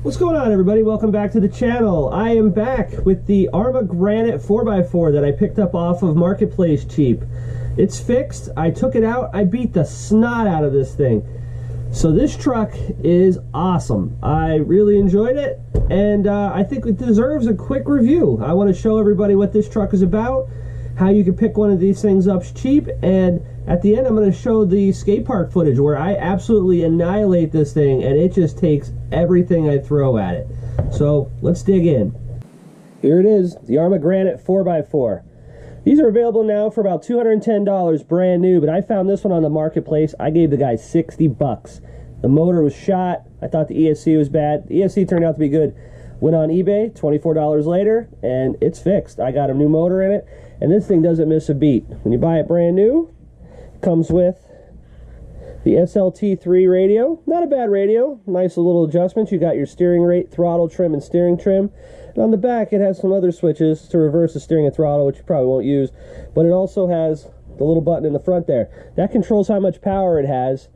What's going on, everybody? Welcome back to the channel. I am back with the arrma granite 4x4 that I picked up off of Marketplace cheap. It's fixed. I took it out. I beat the snot out of this thing. So this truck is awesome. I really enjoyed it, and I think it deserves a quick review. I want to show everybody what this truck is about, how you can pick one of these things up cheap, and at the end I'm going to show the skate park footage where I absolutely annihilate this thing and it just takes everything I throw at it. So let's dig in. Here it is, the arrma granite 4x4. These are available now for about $210 brand new, but I found this one on the Marketplace. I gave the guy 60 bucks. The motor was shot. I thought the ESC was bad. The ESC turned out to be good. Went on eBay, $24 later, and it's fixed. I got a new motor in it, and this thing doesn't miss a beat. When you buy it brand new, it comes with the SLT3 radio. Not a bad radio. Nice little adjustments. You got your steering rate, throttle trim, and steering trim. And on the back, it has some other switches to reverse the steering and throttle, which you probably won't use. But it also has the little button in the front there. That controls how much power it has.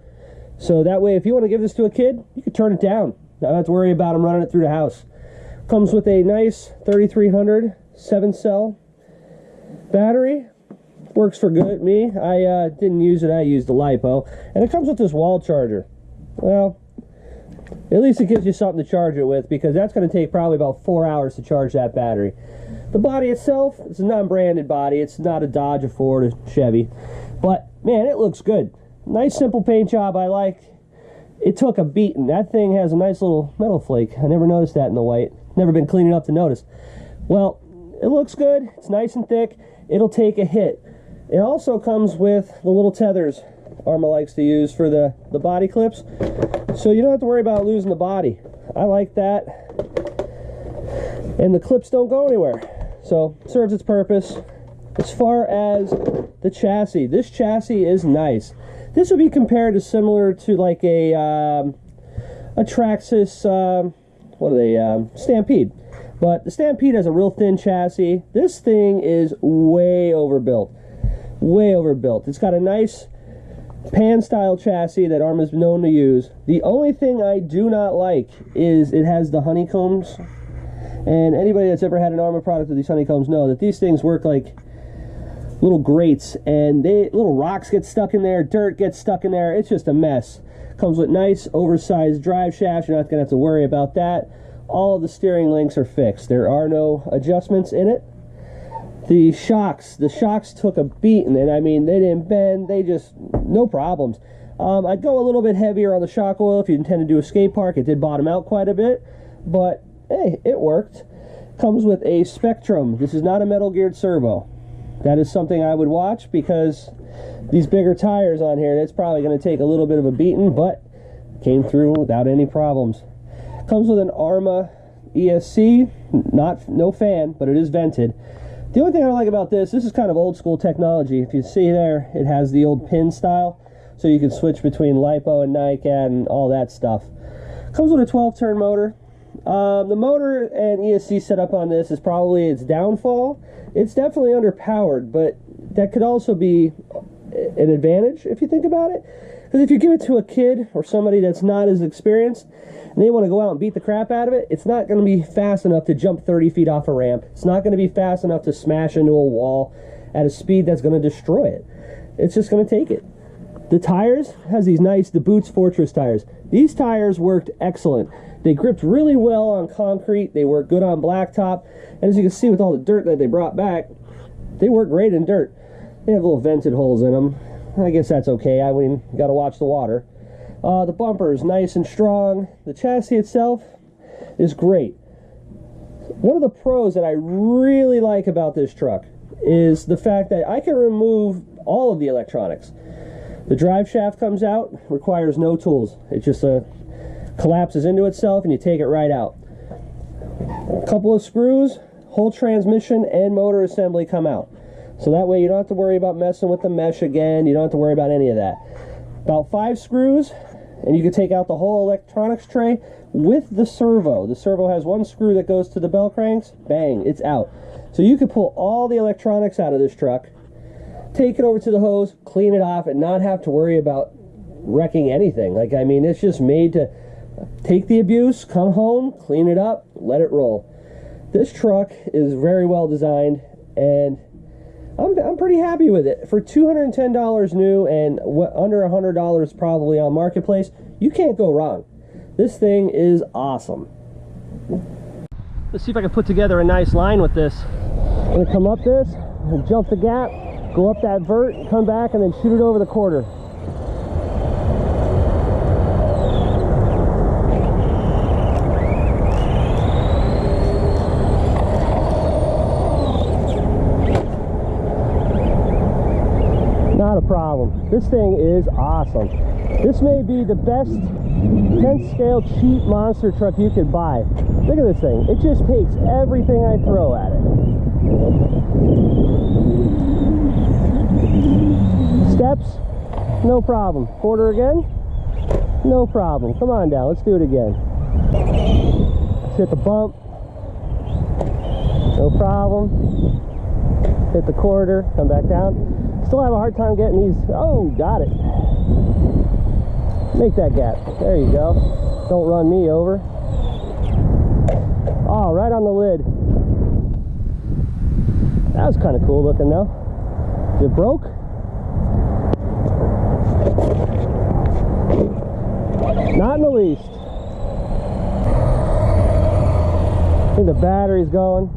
So that way, if you want to give this to a kid, you can turn it down. Not have to worry about them running it through the house. Comes with a nice 3300 7-cell battery. Works for good. Me, I didn't use it. I used the LiPo. And it comes with this wall charger. Well, at least it gives you something to charge it with, because that's going to take probably about 4 hours to charge that battery. The body itself, it's a non-branded body. It's not a Dodge, a Ford, a Chevy. But, man, it looks good. Nice, simple paint job. I like. It took a beating. That thing has a nice little metal flake. I never noticed that in the white. Never been clean enough to notice. Well, it looks good. It's nice and thick. It'll take a hit. It also comes with the little tethers arrma likes to use for the body clips, so you don't have to worry about losing the body. I like that. And the clips don't go anywhere, so it serves its purpose. As far as the chassis, this chassis is nice. This would be compared to similar to like a Traxxas, what are they, Stampede. But the Stampede has a real thin chassis. This thing is way overbuilt. Way overbuilt. It's got a nice pan style chassis that arrma's known to use. The only thing I do not like is it has the honeycombs, and anybody that's ever had an arrma product with these honeycombs know that these things work like little grates, and little rocks get stuck in there, dirt gets stuck in there. It's just a mess. Comes with nice oversized drive shafts. You're not gonna have to worry about that. All of the steering links are fixed. There are no adjustments in it. The shocks took a beating, and I mean, they didn't bend, they just, no problems. I'd go a little bit heavier on the shock oil if you intend to do a skate park. It did bottom out quite a bit, but hey, it worked. Comes with a Spectrum. This is not a metal geared servo. That is something I would watch, because these bigger tires on here, that's probably going to take a little bit of a beating, but came through without any problems. Comes with an arrma ESC, no fan, but it is vented. The only thing I like about this is kind of old school technology. If you see there, it has the old pin style, so you can switch between LiPo and NiCad and all that stuff. Comes with a 12-turn motor. The motor and ESC setup on this is probably its downfall. It's definitely underpowered, but that could also be an advantage if you think about it. Because if you give it to a kid or somebody that's not as experienced, and they want to go out and beat the crap out of it, it's not going to be fast enough to jump 30 feet off a ramp. It's not going to be fast enough to smash into a wall at a speed that's going to destroy it. It's just going to take it. The tires has these nice, the Boots Fortress tires. These tires worked excellent. They gripped really well on concrete. They work good on blacktop. And as you can see with all the dirt that they brought back, they work great in dirt. They have little vented holes in them. I guess that's okay. I mean, you got to watch the water. The bumper is nice and strong. The chassis itself is great. One of the pros that I really like about this truck is the fact that I can remove all of the electronics. The drive shaft comes out, requires no tools. It just collapses into itself and you take it right out. A couple of screws, whole transmission and motor assembly come out. So that way you don't have to worry about messing with the mesh again. You don't have to worry about any of that. About 5 screws, and you can take out the whole electronics tray with the servo. The servo has 1 screw that goes to the bell cranks. Bang, it's out. So you can pull all the electronics out of this truck, take it over to the hose, clean it off, and not have to worry about wrecking anything. Like, I mean, it's just made to take the abuse, come home, clean it up, let it roll. This truck is very well designed, and I'm pretty happy with it. For $210 new and under $100 probably on Marketplace, you can't go wrong. This thing is awesome. Let's see if I can put together a nice line with this. I'm gonna come up this, and jump the gap, go up that vert, come back, and then shoot it over the quarter. Not a problem. This thing is awesome. This may be the best 10th scale cheap monster truck you could buy. Look at this thing. It just takes everything I throw at it. Steps, no problem. Quarter again, no problem. Come on down, let's do it again. Let's hit the bump, no problem. Hit the quarter, come back down. Still have a hard time getting these. Oh, got it. Make that gap. There you go. Don't run me over. Oh, right on the lid. That was kind of cool looking though. Is it broke? Not in the least. I think the battery's going.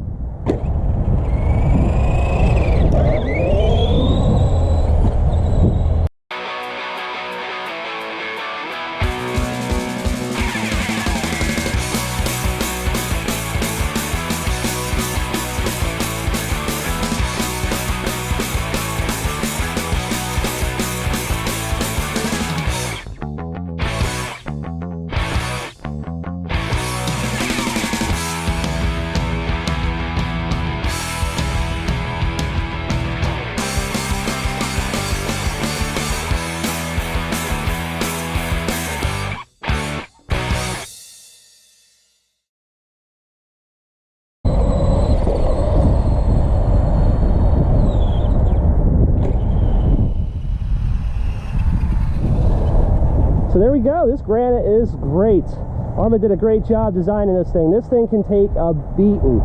So there we go. This granite is great. Arrma did a great job designing this thing. This thing can take a beating.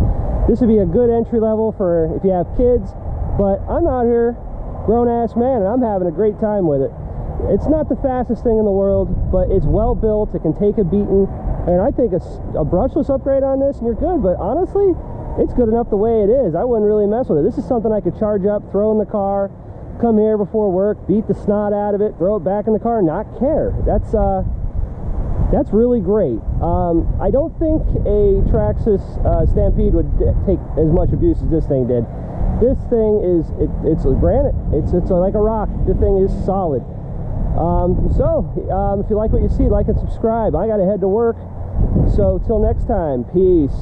This would be a good entry level for if you have kids, but I'm out here, grown-ass man, and I'm having a great time with it. It's not the fastest thing in the world, but it's well built. It can take a beating, and I think a brushless upgrade on this and you're good, but honestly, it's good enough the way it is. I wouldn't really mess with it. This is something I could charge up, throw in the car, come here before work, beat the snot out of it, throw it back in the car, and not care. That's really great. I don't think a Traxxas Stampede would take as much abuse as this thing did. This thing is, it's a granite. It's like a rock. This thing is solid. If you like what you see, like and subscribe. I gotta head to work. So till next time, peace.